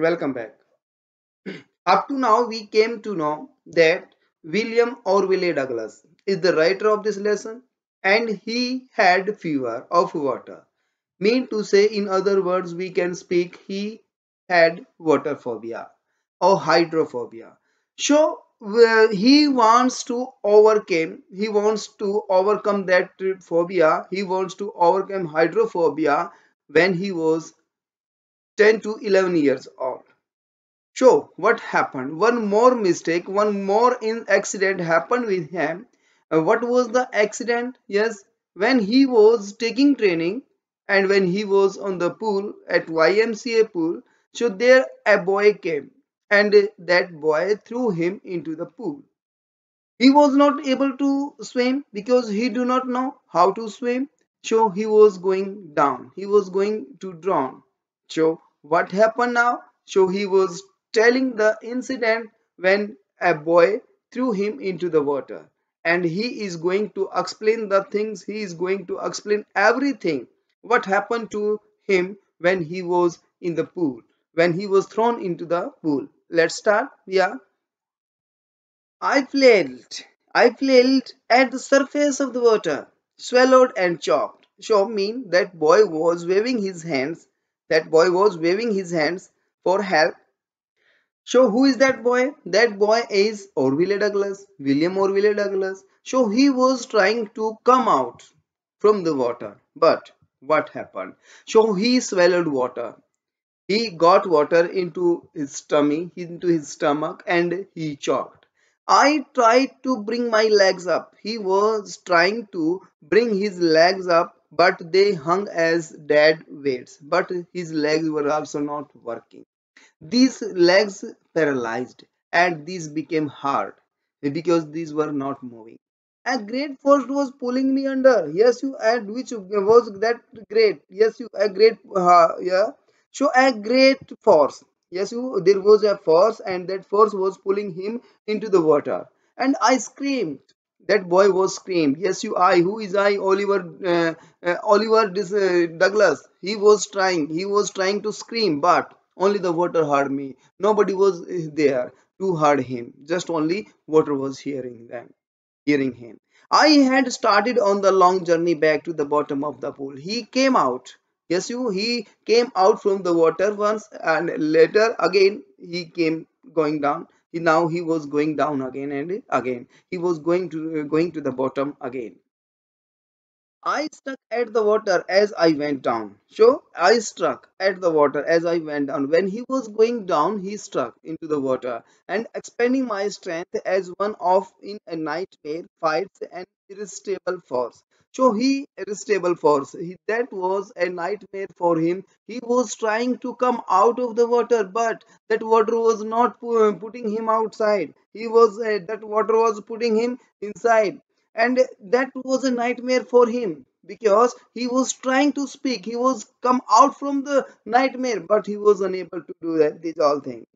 Welcome back. Up to now, we came to know that William Orville Douglas is the writer of this lesson, and he had fear of water. Mean to say, in other words, we can speak he had water phobia or hydrophobia. So he wants to overcome that phobia. He wants to overcome hydrophobia when he was 10 to 11 years old. So what happened? One more mistake, one more in accident happened with him. What was the accident? Yes, when he was taking training and when he was on the pool at YMCA pool, so there a boy came and that boy threw him into the pool. He was not able to swim because he do not know how to swim. So he was going down. He was going to drown. So what happened now? So he was telling the incident when a boy threw him into the water. And he is going to explain the things. He is going to explain everything. What happened to him when he was in the pool. When he was thrown into the pool. Let's start. Yeah. I flailed. I flailed at the surface of the water, swallowed and choked. So mean that boy was waving his hands. That boy was waving his hands for help. So who is that boy? That boy is Orville Douglas, William Orville Douglas. So he was trying to come out from the water. But what happened? So he swallowed water. He got water into his tummy, into his stomach, and he choked. I tried to bring my legs up. He was trying to bring his legs up, but they hung as dead weights. But his legs were also not working. These legs paralyzed, and these became hard because these were not moving. A great force was pulling me under. Yes, you and which was that great? Yes, you a great yeah. So a great force. Yes, you there was a force, and that force was pulling him into the water. And I screamed. That boy was screamed. Yes, you I. Who is I? Oliver Douglas. He was trying. He was trying to scream, but only the water heard me. Nobody was there to heard him. Just only water was hearing him. I had started on the long journey back to the bottom of the pool. He came out. Yes, he came out from the water once and later again he came going down. Now he was going down again and again. He was going to the bottom again. I struck at the water as I went down. So I struck at the water as I went down. When he was going down, he struck into the water and expending my strength as one of in a nightmare fights an irresistible force. So he irresistible force. That was a nightmare for him. He was trying to come out of the water, but that water was not putting him outside. That water was putting him inside, and that was a nightmare for him because he was trying to speak. He was come out from the nightmare, but he was unable to do that these all things.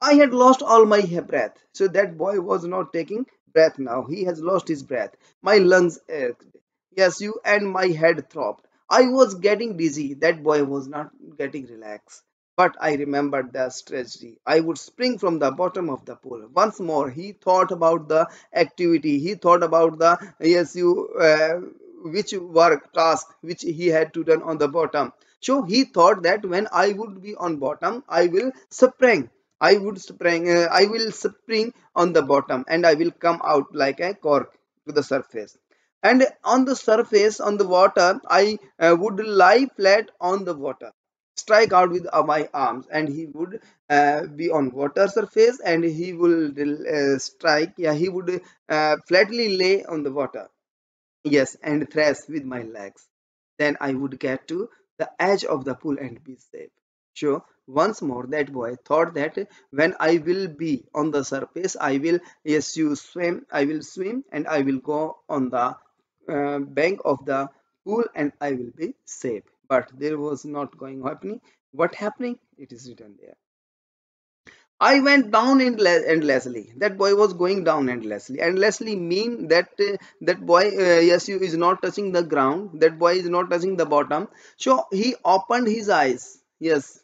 I had lost all my breath. So that boy was not taking breath now. He has lost his breath. My lungs ached. Yes, you and my head throbbed. I was getting dizzy. That boy was not getting relaxed. But I remembered the strategy. I would spring from the bottom of the pool. Once more, he thought about the activity. He thought about the which work task which he had to done on the bottom. So he thought that when I would be on bottom, I will spring on the bottom and I will come out like a cork to the surface. And on the surface, on the water, I would lie flat on the water, strike out with my arms, and he would be on water surface, and he will strike. Yeah, he would flatly lay on the water. Yes, and thrash with my legs. Then I would get to the edge of the pool and be safe. So once more, that boy thought that when I will be on the surface, I will, yes, you swim, I will swim and I will go on the bank of the pool and I will be safe. But there was not going happening. What happening? It is written there. I went down endlessly. That boy was going down endlessly. Endlessly mean that that boy, yes, you is not touching the ground. That boy is not touching the bottom. So he opened his eyes. Yes,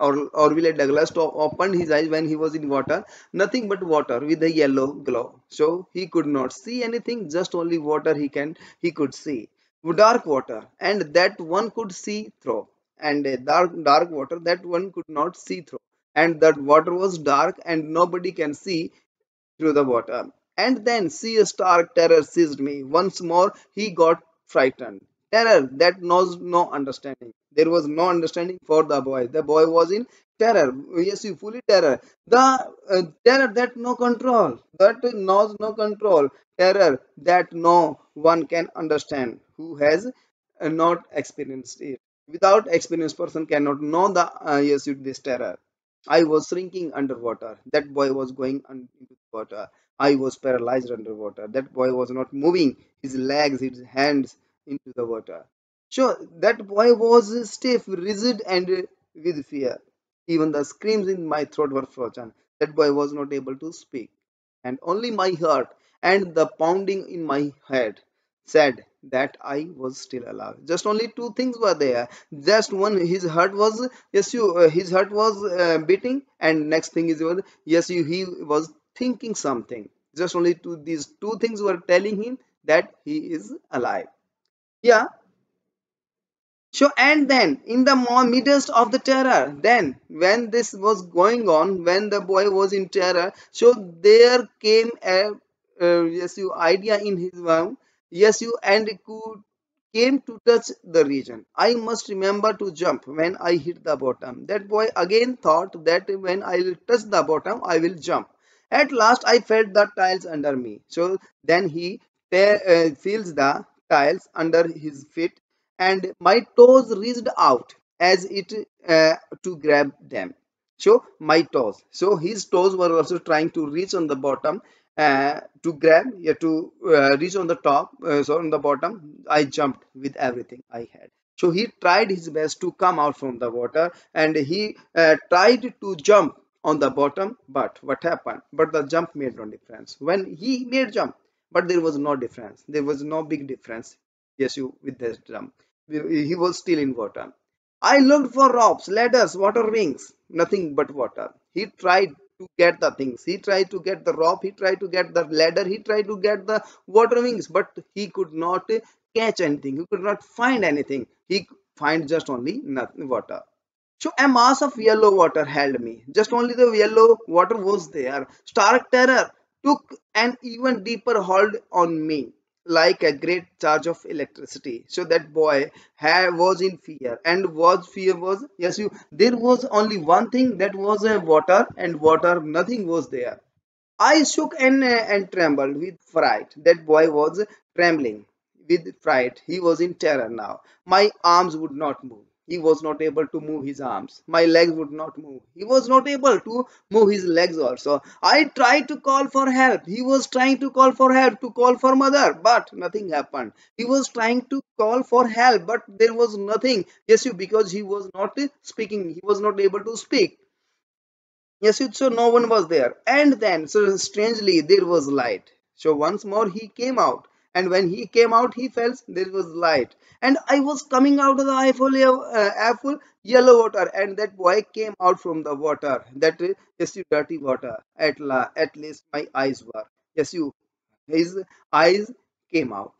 Orville Douglas opened his eyes when he was in water, nothing but water with a yellow glow. So he could not see anything, just only water he could see. Dark water, and that one could see through, and a dark water that one could not see through. And that water was dark, and nobody can see through the water. And then sea stark terror seized me. Once more he got frightened. Terror that knows no understanding. There was no understanding for the boy. The boy was in terror. Yes, you fully terror. The terror that no control. That knows no control. Terror that no one can understand who has not experienced it. Without experienced person cannot know the this terror. I was shrinking underwater. That boy was going into the water. I was paralyzed underwater. That boy was not moving his legs, his hands into the water. Sure, that boy was stiff, rigid, and with fear. Even the screams in my throat were frozen. That boy was not able to speak, and only my heart and the pounding in my head said that I was still alive. Just only two things were there. Just one, his heart was his heart was beating, and next thing is he was thinking something. Just only these two things were telling him that he is alive. Yeah, so, and then in the midst of the terror, then when this was going on, when the boy was in terror, so there came a idea in his mind. Yes, you and it could came to touch the region. I must remember to jump when I hit the bottom. That boy again thought that when I will touch the bottom, I will jump. At last, I felt the tiles under me. So then he feels the tiles under his feet, and my toes reached out as it to grab them. So my toes. So his toes were also trying to reach on the bottom to grab, yeah, to reach on the top. So on the bottom, I jumped with everything I had. So he tried his best to come out from the water, and he tried to jump on the bottom. But what happened? But the jump made no difference. When he made jump, but there was no difference. There was no big difference. Yes, you with this jump. He was still in water. I looked for ropes, ladders, water wings, nothing but water. He tried to get the things. He tried to get the rope, he tried to get the ladder, he tried to get the water wings, but he could not catch anything. He could not find anything. He find just only nothing, water. So a mass of yellow water held me. Just only the yellow water was there. Stark terror took an even deeper hold on me, like a great charge of electricity. So that boy was in fear, and was fear was, yes, you. There was only one thing, that was water, and water. Nothing was there. I shook and trembled with fright. That boy was trembling with fright. He was in terror now. My arms would not move. He was not able to move his arms. My legs would not move. He was not able to move his legs also. I tried to call for help. He was trying to call for help, to call for mother, but nothing happened. He was trying to call for help, but there was nothing. Yes, you, because he was not speaking. He was not able to speak. Yes, so no one was there. And then, so strangely, there was light. So once more he came out. And when he came out, he felt there was light. And I was coming out of the eyeful yellow water. And that boy came out from the water. That yes, you dirty water. At least my eyes were. Yes, you. His eyes came out.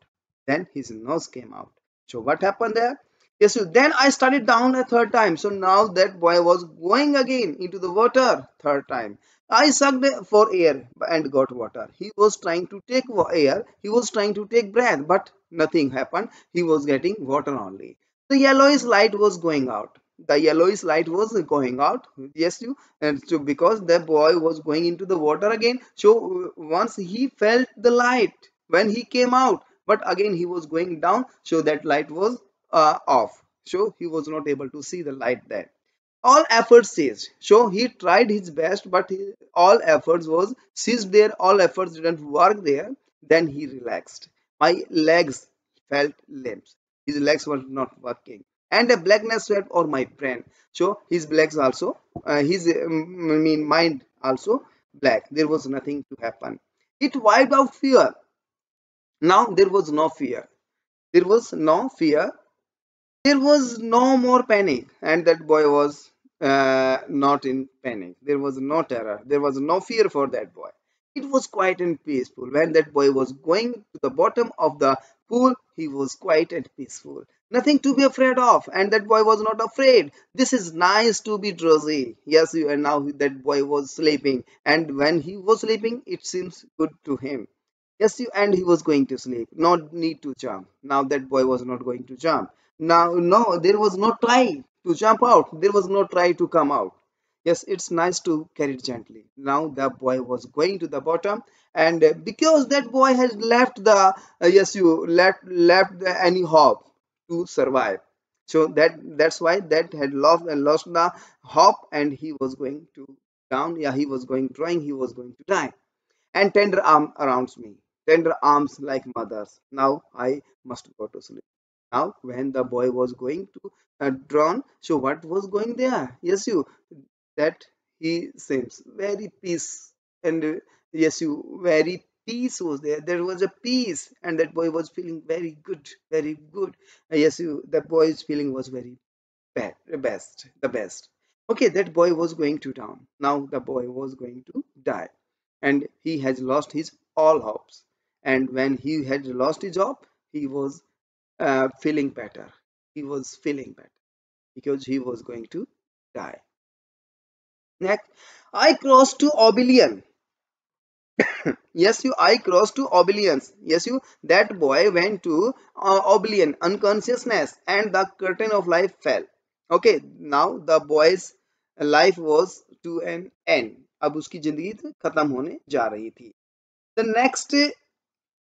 Then his nose came out. So what happened there? Yes, so then I started down a third time. So now that boy was going again into the water third time. I sucked for air and got water. He was trying to take air. He was trying to take breath, but nothing happened. He was getting water only. The yellowish light was going out. The yellowish light was going out. Yes, you. And so because the boy was going into the water again, so once he felt the light when he came out, but again he was going down, so that light was off. So he was not able to see the light there. All efforts ceased. So he tried his best, but all efforts was ceased there. All efforts didn't work there. Then he relaxed. My legs felt limp. His legs were not working, and a blackness swept over my brain. So his legs also, his mind also black. There was nothing to happen. It wiped out fear. Now there was no fear. There was no fear. There was no more panic, and that boy was not in panic. There was no terror. There was no fear for that boy. It was quiet and peaceful. When that boy was going to the bottom of the pool, he was quiet and peaceful. Nothing to be afraid of, and that boy was not afraid. This is nice to be drowsy. Yes, you and now that boy was sleeping, and when he was sleeping, it seems good to him. Yes, you and he was going to sleep. No need to jump. Now that boy was not going to jump. Now, no, there was no try to jump out. There was no try to come out. Yes, it's nice to carry it gently. Now the boy was going to the bottom, and because that boy had left the yes, you left any hope to survive. So that's why that had lost the hope, and he was going to down. Yeah, he was going drawing. He was going to die, and tender arm around me, tender arms like mothers. Now I must go to sleep. Now, when the boy was going to drown, so what was going there? Yes, you that he seems very peace and yes, you very peace was there. There was a peace, and that boy was feeling very good, very good. Yes, you that boy's feeling was very the best. Okay, that boy was going to down. Now the boy was going to die, and he has lost his all hopes. And when he had lost his hope, he was feeling better. He was feeling better because he was going to die. Next, I crossed to oblivion. Yes, you. I crossed to oblivions. Yes, you. That boy went to oblivion, unconsciousness, and the curtain of life fell. Okay, now the boy's life was to an end. अब उसकी जिंदगी खत्म होने जा रही थी. The next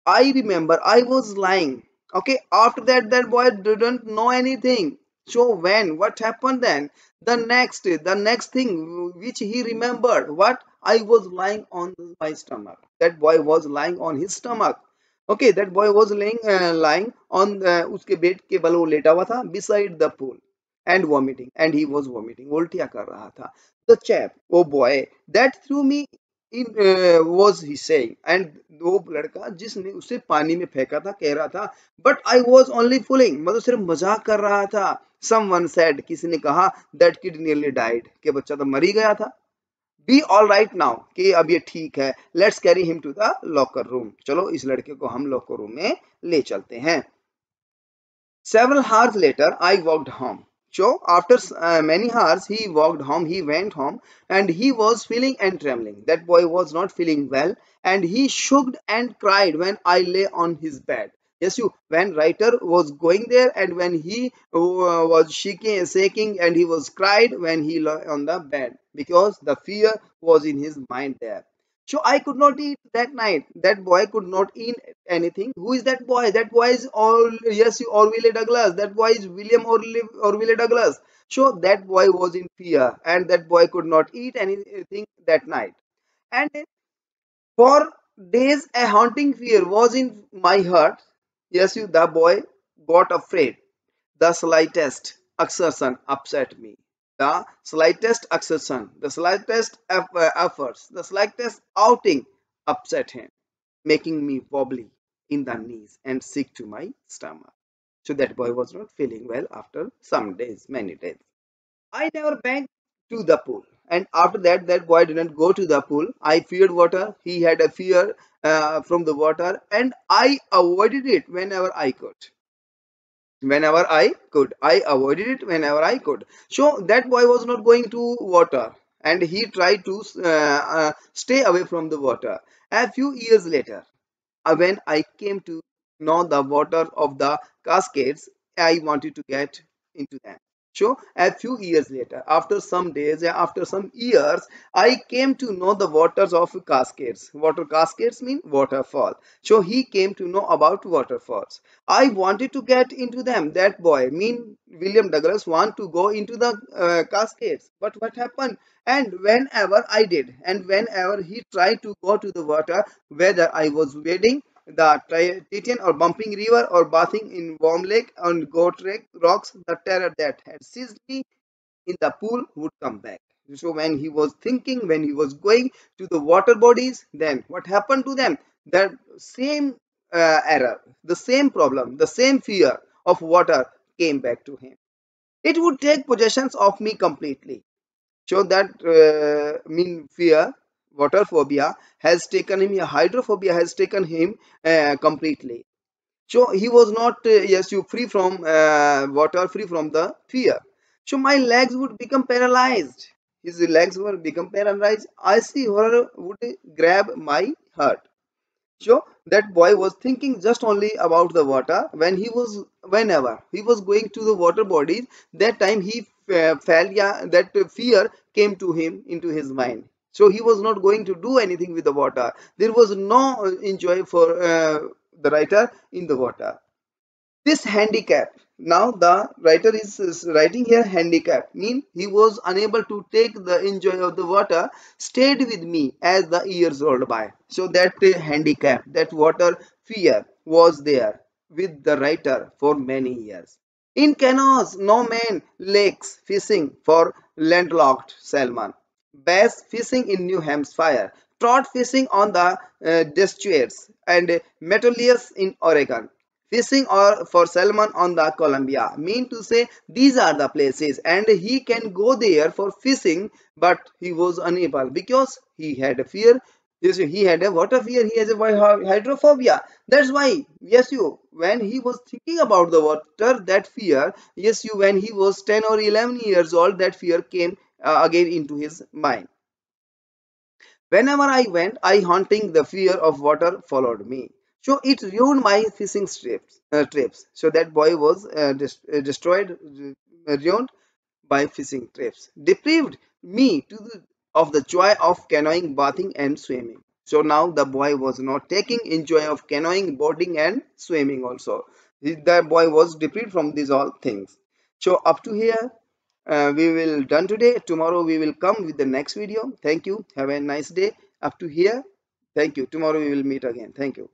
I remember I was lying. Okay, after that, that boy didn't know anything. So when what happened then? The next thing which he remembered, what I was lying on my stomach. That boy was lying on his stomach. Okay, that boy was lying on उसके bed के बल वो लेटा हुआ था beside the pool and vomiting, and he was vomiting. उल्टियाँ कर रहा था. The chap, oh boy, that threw me in was he saying, and वो लड़का जिसने उसे पानी में फेंका था कह रहा था, but I was only fooling, मतलब सिर्फ मजाक कर रहा था. Someone said, किसी ने कहा, that kid nearly died, कि बच्चा तो मर ही गया था. Be all right now, कि अब ये ठीक है. Let's carry him to the locker room. चलो इस लड़के को हम locker room में ले चलते हैं. Several hours later, I walked home. So, after many hours, he walked home, he went home, and he was feeling and trembling. That boy was not feeling well, and he shook and cried when I lay on his bed. Yes, you, when writer was going there, and when he was shaking, and he was cried when he lay on the bed, because the fear was in his mind there. So I could not eat that night. That boy could not eat anything. Who is that boy? That boy is all yes, Orville Douglas. That boy is William Orville Douglas. So that boy was in fear, and that boy could not eat anything that night. And for days, a haunting fear was in my heart. Yes, the boy got afraid. The slightest exertion upset me. The slightest exertion, the slightest efforts, the slightest outing upset him, making me wobbly in the knees and sick to my stomach. So that boy was not feeling well after some days, many days. I never went to the pool. And after that, that boy didn't go to the pool. I feared water. He had a fear from the water, and I avoided it whenever I could. Whenever I could, I avoided it whenever I could. So that boy was not going to water, and he tried to stay away from the water. A few years later, when I came to know the water of the cascades, I wanted to get into them. So a few years later, after some days, after some years, I came to know the waters of cascades. Water cascades mean waterfall. So he came to know about waterfalls. I wanted to get into them. That boy, mean William Douglas, want to go into the cascades. But what happened? And whenever I did, and whenever he tried to go to the water, whether I was wading the Titan or bumping river or bathing in warm lake on goat rocks, the terror that had seized me in the pool would come back. So when he was thinking, when he was going to the water bodies, then what happened to them? That same error, the same problem, the same fear of water came back to him. It would take possessions of me completely. So that mean fear, water phobia has taken him, hydrophobia has taken him completely. So he was not, yes, you free from water, free from the fear. So my legs would become paralyzed. His legs would become paralyzed. I see horror would grab my heart. So that boy was thinking just only about the water when he was, whenever he was going to the water bodies, that time he felt, yeah, that fear came to him into his mind. So he was not going to do anything with the water. There was no enjoy for the writer in the water. This handicap, now the writer is writing here handicap, mean he was unable to take the enjoy of the water, stayed with me as the years rolled by. So that handicap, that water fear was there with the writer for many years. In canoes, no man lakes fishing for landlocked salmon, bass fishing in New Hampshire, trout fishing on the Deschutes, and Metolius in Oregon, fishing or for salmon on the Columbia. Mean to say these are the places, and he can go there for fishing, but he was unable because he had a fear. Yes, he had a water fear. He has a hydrophobia. That's why, yes, you, when he was thinking about the water, that fear, yes, you, when he was 10 or 11 years old, that fear came again into his mind. Whenever I went, I hunting, the fear of water followed me. So it ruined my fishing trips. So that boy was destroyed, ruined by fishing trips, deprived me of the joy of canoeing, bathing, and swimming. So now the boy was not taking enjoy of canoeing, boarding, and swimming also. The boy was deprived from these all things. So up to here, we will done today. Tomorrow we will come with the next video. Thank you. Have a nice day. Up to here. Thank you. Tomorrow we will meet again. Thank you.